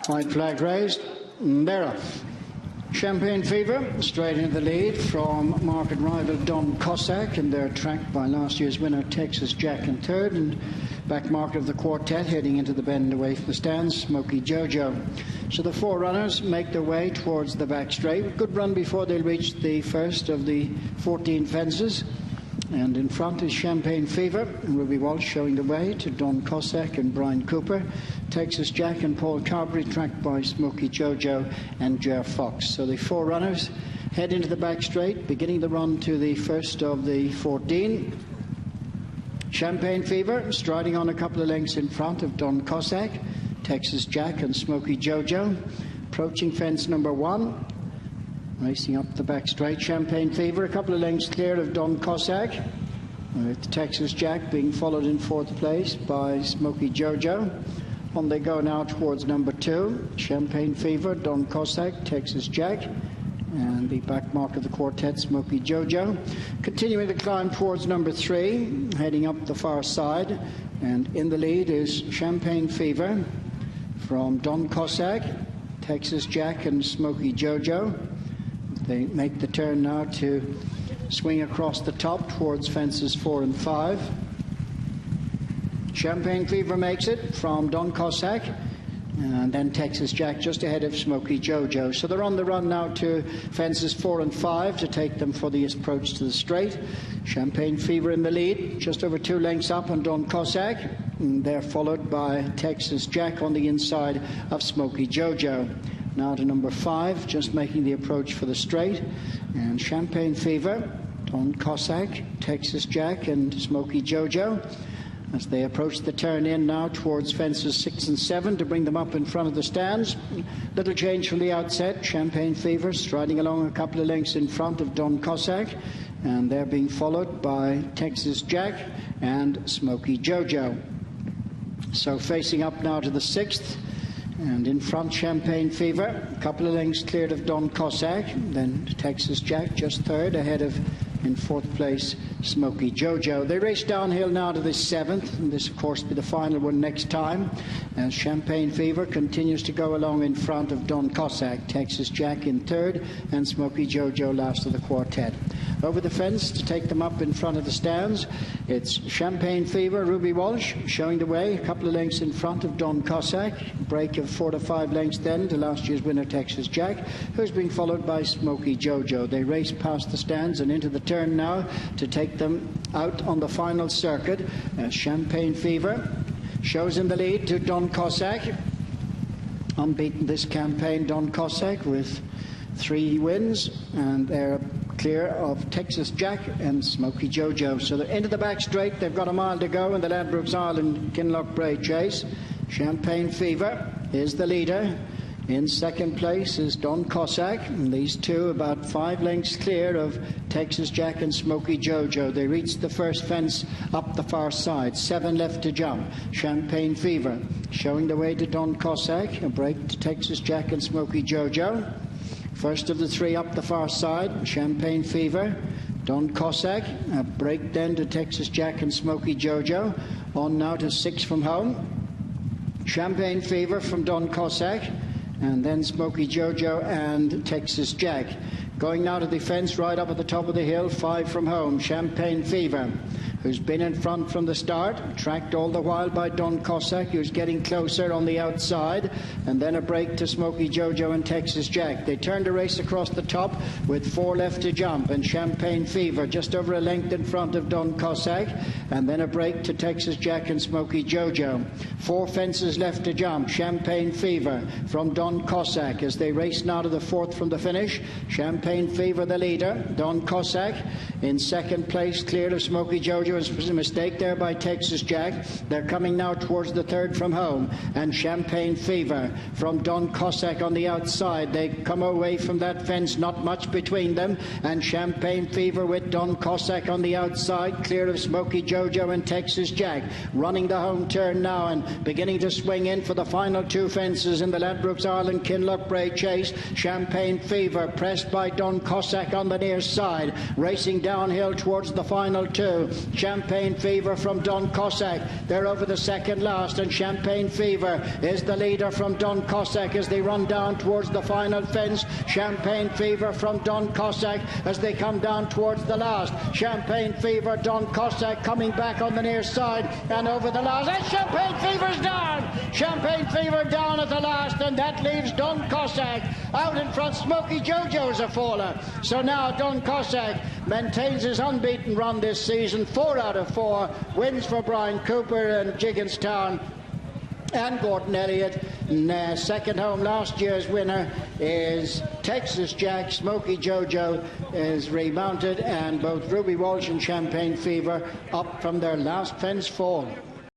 White flag raised, and they're off. Champagne Fever straight into the lead from market rival Don Cossack, and they're tracked by last year's winner Texas Jack in third, and back market of the quartet heading into the bend away from the stands, Smoky Jojo. So the four runners make their way towards the back straight. Good run before they reach the first of the 14 fences. And in front is Champagne Fever and Ruby Walsh showing the way to Don Cossack and Brian Cooper. Texas Jack and Paul Carberry tracked by Smoky Jojo and Jer Fox. So the four runners head into the back straight, beginning the run to the first of the 14. Champagne Fever striding on a couple of lengths in front of Don Cossack, Texas Jack and Smoky Jojo. Approaching fence number 1. Racing up the back straight, Champagne Fever, a couple of lengths clear of Don Cossack, with Texas Jack being followed in fourth place by Smoky Jojo. On they go now towards number 2, Champagne Fever, Don Cossack, Texas Jack, and the back mark of the quartet, Smoky Jojo. Continuing the climb towards number 3, heading up the far side, and in the lead is Champagne Fever from Don Cossack, Texas Jack and Smoky Jojo. They make the turn now to swing across the top towards fences 4 and 5. Champagne Fever makes it from Don Cossack, and then Texas Jack just ahead of Smoky Jojo. So they're on the run now to fences 4 and 5 to take them for the approach to the straight. Champagne Fever in the lead, just over 2 lengths up on Don Cossack. And they're followed by Texas Jack on the inside of Smoky Jojo. Now to number 5, just making the approach for the straight. And Champagne Fever, Don Cossack, Texas Jack and Smoky Jojo, as they approach the turn in now towards fences 6 and 7 to bring them up in front of the stands. Little change from the outset. Champagne Fever striding along a couple of lengths in front of Don Cossack, and they're being followed by Texas Jack and Smoky Jojo. So facing up now to the 6th, and in front Champagne Fever, a couple of lengths cleared of Don Cossack, then Texas Jack just third, ahead of, in fourth place, Smoky Jojo. They race downhill now to the 7th, and this of course will be the final one next time, as Champagne Fever continues to go along in front of Don Cossack, Texas Jack in third, and Smoky Jojo last of the quartet. Over the fence to take them up in front of the stands, it's Champagne Fever, Ruby Walsh showing the way, a couple of lengths in front of Don Cossack, break of 4 to 5 lengths then to last year's winner Texas Jack, who's being followed by Smoky Jojo. They race past the stands and into the turn now to take them out on the final circuit, as Champagne Fever shows in the lead to Don Cossack. Unbeaten this campaign, Don Cossack, with 3 wins, and they're clear of Texas Jack and Smoky Jojo. So they're into the back straight. They've got a mile to go in the Ladbrokes Ireland Kinloch Brae chase. Champagne Fever is the leader. In second place is Don Cossack, and these two about 5 lengths clear of Texas Jack and Smoky Jojo. They reached the first fence up the far side, 7 left to jump. Champagne Fever showing the way to Don Cossack, a break to Texas Jack and Smoky Jojo. First of the 3 up the far side, Champagne Fever, Don Cossack, a break then to Texas Jack and Smoky Jojo. On now to 6 from home, Champagne Fever from Don Cossack, and then Smoky Jojo and Texas Jack. Going now to the fence right up at the top of the hill, 5 from home, Champagne Fever, who's been in front from the start, tracked all the while by Don Cossack, who's getting closer on the outside, and then a break to Smoky Jojo and Texas Jack. They turn to race across the top with 4 left to jump, and Champagne Fever just over a length in front of Don Cossack, and then a break to Texas Jack and Smoky Jojo. 4 fences left to jump, Champagne Fever from Don Cossack as they race now to the 4th from the finish. Champagne Fever the leader, Don Cossack in second place, cleared of Smoky Jojo. Was a mistake there by Texas Jack. They're coming now towards the 3rd from home, and Champagne Fever from Don Cossack on the outside. They come away from that fence, not much between them, and Champagne Fever with Don Cossack on the outside, clear of Smoky Jojo and Texas Jack, running the home turn now and beginning to swing in for the final 2 fences in the Ladbrokes Ireland Kinloch Brae chase. Champagne Fever pressed by Don Cossack on the near side, racing downhill towards the final 2. Champagne Fever from Don Cossack. They're over the second last, and Champagne Fever is the leader from Don Cossack as they run down towards the final fence. Champagne Fever from Don Cossack as they come down towards the last. Champagne Fever, Don Cossack coming back on the near side and over the last. And Champagne Fever's down! Champagne Fever down at the last, and that leaves Don Cossack out in front. Smoky Jojo's a faller. So now Don Cossack maintains his unbeaten run this season, 4 out of 4 wins for Brian Cooper and Gigginstown and Gordon Elliott. Second home, last year's winner is Texas Jack. Smoky Jojo is remounted, and both Ruby Walsh and Champagne Fever up from their last fence fall.